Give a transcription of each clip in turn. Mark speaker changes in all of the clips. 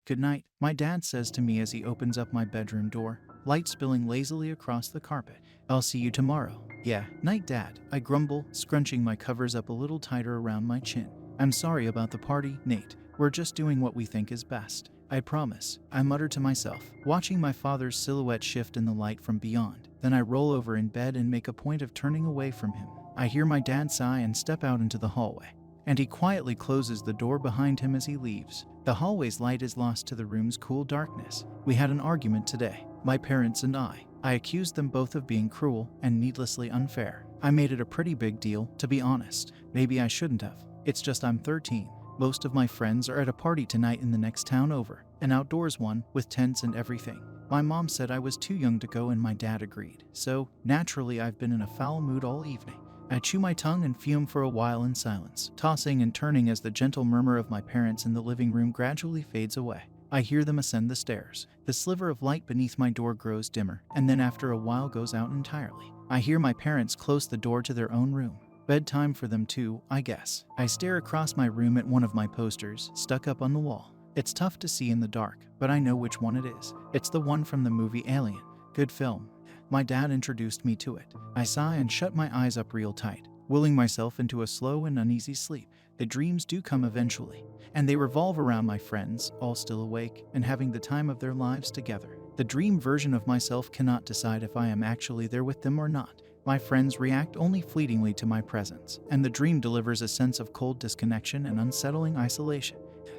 Speaker 1: "Good night," my dad says to me as he opens up my bedroom door, light spilling lazily across the carpet. "I'll see you tomorrow." "Yeah, night, Dad," I grumble, scrunching my covers up a little tighter around my chin. "I'm sorry about the party, Nate. We're just doing what we think is best. I promise," I mutter to myself, watching my father's silhouette shift in the light from beyond. Then I roll over in bed and make a point of turning away from him. I hear my dad sigh and step out into the hallway, and he quietly closes the door behind him as he leaves. The hallway's light is lost to the room's cool darkness. We had an argument today, my parents and I. I accused them both of being cruel and needlessly unfair. I made it a pretty big deal, to be honest. Maybe I shouldn't have. It's just I'm 13. Most of my friends are at a party tonight in the next town over, an outdoors one with tents and everything. My mom said I was too young to go and my dad agreed. So, naturally, I've been in a foul mood all evening. I chew my tongue and fume for a while in silence, tossing and turning as the gentle murmur of my parents in the living room gradually fades away. I hear them ascend the stairs. The sliver of light beneath my door grows dimmer, and then after a while goes out entirely. I hear my parents close the door to their own room. Bedtime for them too, I guess. I stare across my room at one of my posters, stuck up on the wall. It's tough to see in the dark, but I know which one it is. It's the one from the movie Alien. Good film. My dad introduced me to it. I sigh and shut my eyes up real tight, willing myself into a slow and uneasy sleep. The dreams do come eventually, and they revolve around my friends, all still awake, and having the time of their lives together. The dream version of myself cannot decide if I am actually there with them or not. My friends react only fleetingly to my presence, and the dream delivers a sense of cold disconnection and unsettling isolation.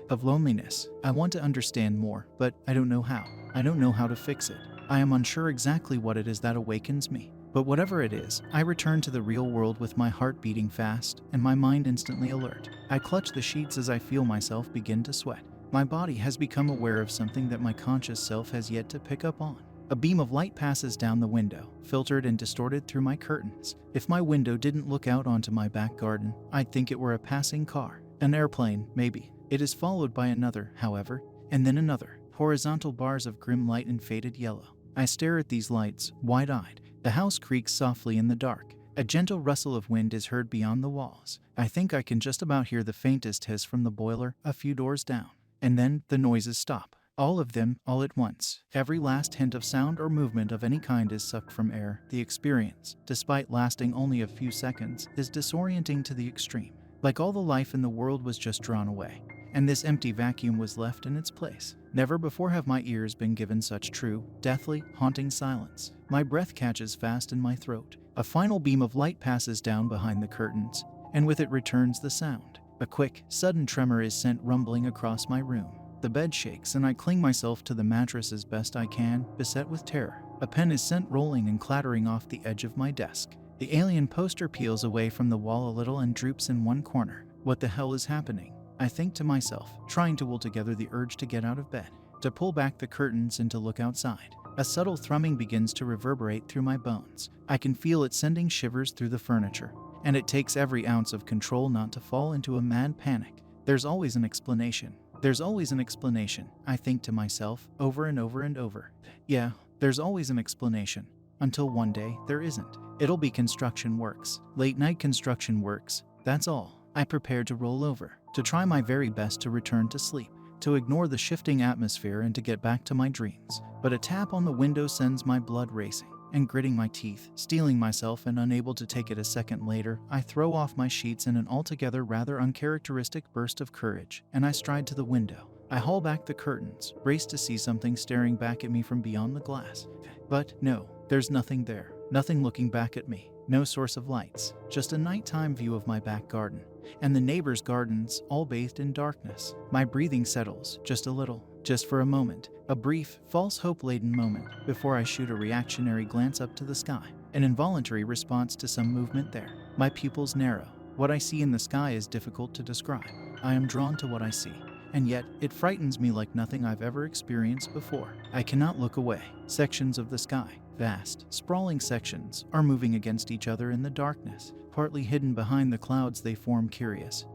Speaker 1: Of loneliness. I want to understand more, but I don't know how. I don't know how to fix it. I am unsure exactly what it is that awakens me. But whatever it is, I return to the real world with my heart beating fast and my mind instantly alert. I clutch the sheets as I feel myself begin to sweat. My body has become aware of something that my conscious self has yet to pick up on. A beam of light passes down the window, filtered and distorted through my curtains. If my window didn't look out onto my back garden, I'd think it were a passing car. An airplane, maybe. It is followed by another, however, and then another. Horizontal bars of grim light and faded yellow. I stare at these lights, wide-eyed. The house creaks softly in the dark. A gentle rustle of wind is heard beyond the walls. I think I can just about hear the faintest hiss from the boiler a few doors down. And then the noises stop. All of them, all at once. Every last hint of sound or movement of any kind is sucked from air. The experience, despite lasting only a few seconds, is disorienting to the extreme. Like all the life in the world was just drawn away, and this empty vacuum was left in its place. Never before have my ears been given such true, deathly, haunting silence. My breath catches fast in my throat. A final beam of light passes down behind the curtains, and with it returns the sound. A quick, sudden tremor is sent rumbling across my room. The bed shakes and I cling myself to the mattress as best I can, beset with terror. A pen is sent rolling and clattering off the edge of my desk. The alien poster peels away from the wall a little and droops in one corner. What the hell is happening? I think to myself, trying to will together the urge to get out of bed, to pull back the curtains and to look outside. A subtle thrumming begins to reverberate through my bones. I can feel it sending shivers through the furniture, and it takes every ounce of control not to fall into a mad panic. There's always an explanation. There's always an explanation, I think to myself, over and over and over. Yeah, there's always an explanation. Until one day, there isn't. It'll be construction works. Late night construction works. That's all. I prepare to roll over, to try my very best to return to sleep, to ignore the shifting atmosphere and to get back to my dreams. But a tap on the window sends my blood racing, and gritting my teeth, steeling myself and unable to take it a second later, I throw off my sheets in an altogether rather uncharacteristic burst of courage, and I stride to the window. I haul back the curtains, brace to see something staring back at me from beyond the glass. But no, there's nothing there. Nothing looking back at me. No source of lights. Just a nighttime view of my back garden, and the neighbors' gardens, all bathed in darkness. My breathing settles, just a little, just for a moment. A brief, false hope-laden moment, before I shoot a reactionary glance up to the sky. An involuntary response to some movement there. My pupils narrow. What I see in the sky is difficult to describe. I am drawn to what I see, and yet it frightens me like nothing I've ever experienced before. I cannot look away. Sections of the sky, vast, sprawling sections, are moving against each other in the darkness. Partly hidden behind the clouds, they form curious,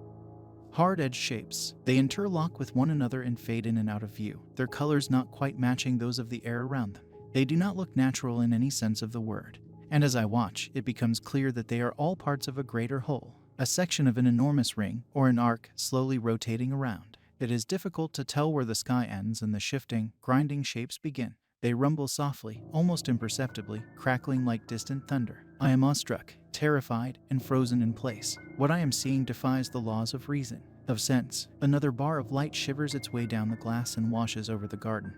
Speaker 1: hard-edged shapes. They interlock with one another and fade in and out of view, their colors not quite matching those of the air around them. They do not look natural in any sense of the word. And as I watch, it becomes clear that they are all parts of a greater whole, a section of an enormous ring, or an arc, slowly rotating around. It is difficult to tell where the sky ends and the shifting, grinding shapes begin. They rumble softly, almost imperceptibly, crackling like distant thunder. I am awestruck, terrified, and frozen in place. What I am seeing defies the laws of reason, of sense. Another bar of light shivers its way down the glass and washes over the garden.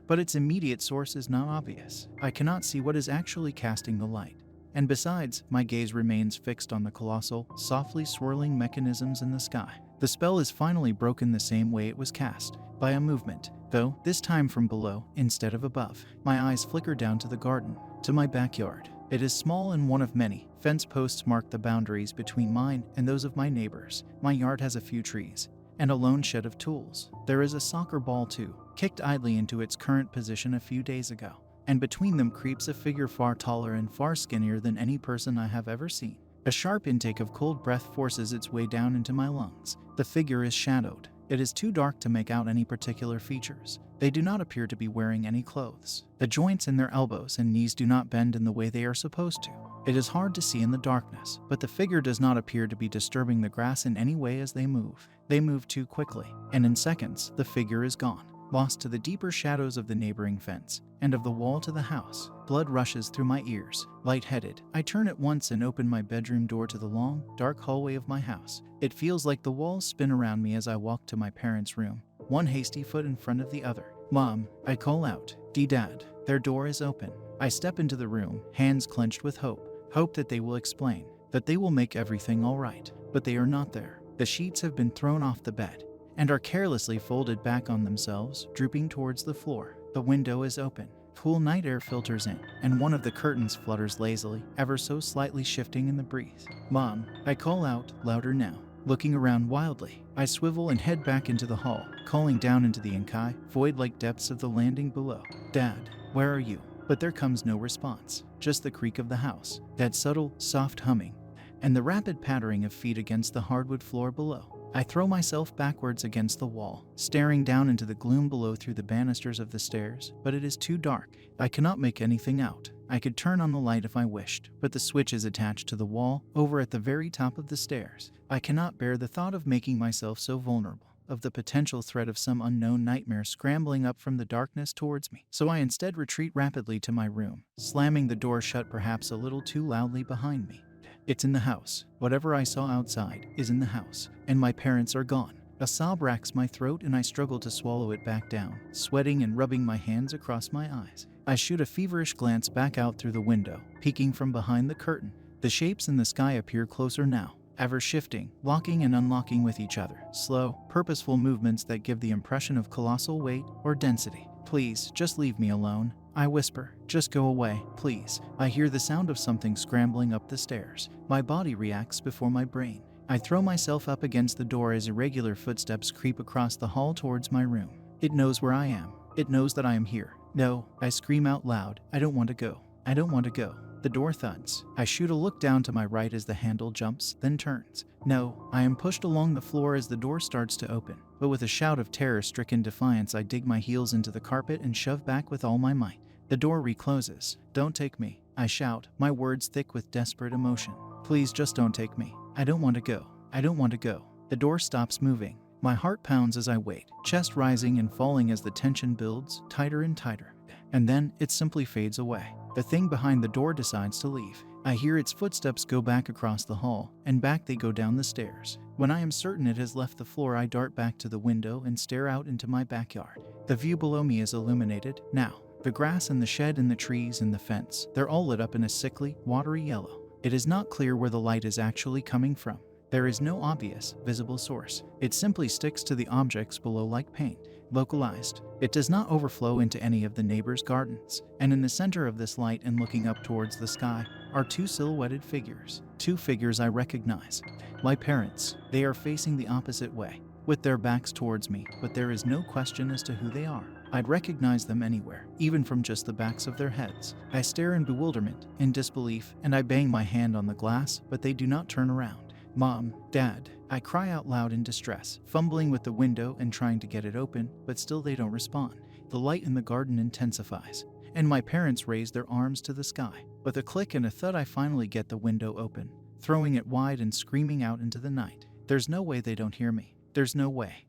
Speaker 1: But its immediate source is not obvious. I cannot see what is actually casting the light. And besides, my gaze remains fixed on the colossal, softly swirling mechanisms in the sky. The spell is finally broken the same way it was cast, by a movement, though this time from below instead of above. My eyes flicker down to the garden, to my backyard. It is small and one of many. Fence posts mark the boundaries between mine and those of my neighbors. My yard has a few trees, and a lone shed of tools. There is a soccer ball too, kicked idly into its current position a few days ago. And between them creeps a figure far taller and far skinnier than any person I have ever seen. A sharp intake of cold breath forces its way down into my lungs. The figure is shadowed. It is too dark to make out any particular features. They do not appear to be wearing any clothes. The joints in their elbows and knees do not bend in the way they are supposed to. It is hard to see in the darkness, but the figure does not appear to be disturbing the grass in any way as they move. They move too quickly, and in seconds, the figure is gone, lost to the deeper shadows of the neighboring fence and of the wall to the house. Blood rushes through my ears. Lightheaded, I turn at once and open my bedroom door to the long, dark hallway of my house. It feels like the walls spin around me as I walk to my parents' room, one hasty foot in front of the other. Mom, I call out. Dad. Their door is open. I step into the room, hands clenched with hope that they will explain, that they will make everything all right. But they are not there. The sheets have been thrown off the bed and are carelessly folded back on themselves, drooping towards the floor. The window is open. Cool night air filters in, and one of the curtains flutters lazily, ever so slightly shifting in the breeze. Mom, I call out, louder now. Looking around wildly, I swivel and head back into the hall, calling down into the inky, void-like depths of the landing below. Dad, where are you? But there comes no response, just the creak of the house, that subtle, soft humming, and the rapid pattering of feet against the hardwood floor below. I throw myself backwards against the wall, staring down into the gloom below through the banisters of the stairs, but it is too dark. I cannot make anything out. I could turn on the light if I wished, but the switch is attached to the wall, over at the very top of the stairs. I cannot bear the thought of making myself so vulnerable, of the potential threat of some unknown nightmare scrambling up from the darkness towards me. So I instead retreat rapidly to my room, slamming the door shut perhaps a little too loudly behind me. It's in the house. Whatever I saw outside is in the house, and my parents are gone. A sob racks my throat and I struggle to swallow it back down, sweating and rubbing my hands across my eyes. I shoot a feverish glance back out through the window, peeking from behind the curtain. The shapes in the sky appear closer now, ever shifting, locking and unlocking with each other. Slow, purposeful movements that give the impression of colossal weight or density. Please, just leave me alone, I whisper. Just go away, please. I hear the sound of something scrambling up the stairs. My body reacts before my brain. I throw myself up against the door as irregular footsteps creep across the hall towards my room. It knows where I am. It knows that I am here. No, I scream out loud. I don't want to go. I don't want to go. The door thuds. I shoot a look down to my right as the handle jumps, then turns. No, I am pushed along the floor as the door starts to open. But with a shout of terror-stricken defiance, I dig my heels into the carpet and shove back with all my might. The door recloses. Don't take me, I shout, my words thick with desperate emotion. Please just don't take me. I don't want to go. I don't want to go. The door stops moving. My heart pounds as I wait, chest rising and falling as the tension builds, tighter and tighter. And then, it simply fades away. The thing behind the door decides to leave. I hear its footsteps go back across the hall, and back they go down the stairs. When I am certain it has left the floor, I dart back to the window and stare out into my backyard. The view below me is illuminated, now. The grass and the shed and the trees and the fence, they're all lit up in a sickly, watery yellow. It is not clear where the light is actually coming from. There is no obvious, visible source. It simply sticks to the objects below like paint, localized. It does not overflow into any of the neighbors' gardens. And in the center of this light and looking up towards the sky are two silhouetted figures. Two figures I recognize. My parents. They are facing the opposite way, with their backs towards me, but there is no question as to who they are. I'd recognize them anywhere, even from just the backs of their heads. I stare in bewilderment, in disbelief, and I bang my hand on the glass, but they do not turn around. Mom, Dad, I cry out loud in distress, fumbling with the window and trying to get it open, but still they don't respond. The light in the garden intensifies, and my parents raise their arms to the sky. With a click and a thud, I finally get the window open, throwing it wide and screaming out into the night. There's no way they don't hear me. There's no way.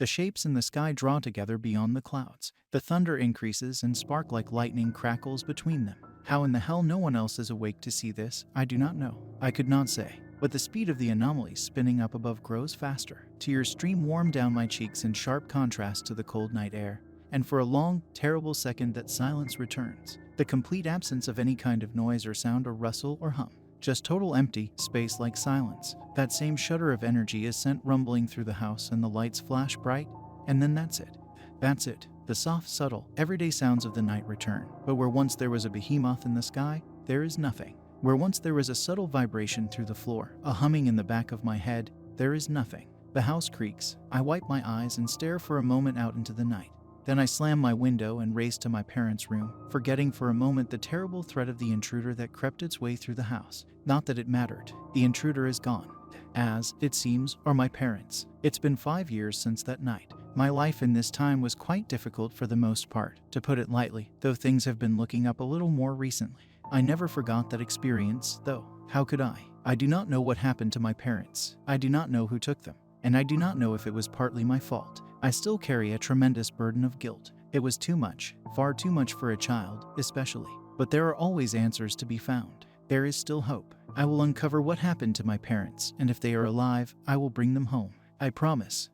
Speaker 1: The shapes in the sky draw together beyond the clouds. The thunder increases and spark like lightning crackles between them. How in the hell no one else is awake to see this, I do not know. I could not say. But the speed of the anomalies spinning up above grows faster. Tears stream warm down my cheeks in sharp contrast to the cold night air. And for a long, terrible second that silence returns. The complete absence of any kind of noise or sound or rustle or hum. Just total empty space like silence. That same shudder of energy is sent rumbling through the house and the lights flash bright. And then that's it. That's it. The soft, subtle, everyday sounds of the night return. But where once there was a behemoth in the sky, there is nothing. Where once there was a subtle vibration through the floor, a humming in the back of my head, there is nothing. The house creaks. I wipe my eyes and stare for a moment out into the night. Then I slam my window and race to my parents' room, forgetting for a moment the terrible threat of the intruder that crept its way through the house. Not that it mattered. The intruder is gone. As, it seems, are my parents. It's been 5 years since that night. My life in this time was quite difficult for the most part, to put it lightly, though things have been looking up a little more recently. I never forgot that experience, though. How could I? I do not know what happened to my parents. I do not know who took them. And I do not know if it was partly my fault. I still carry a tremendous burden of guilt. It was too much, far too much for a child, especially. But there are always answers to be found. There is still hope. I will uncover what happened to my parents, and if they are alive, I will bring them home. I promise.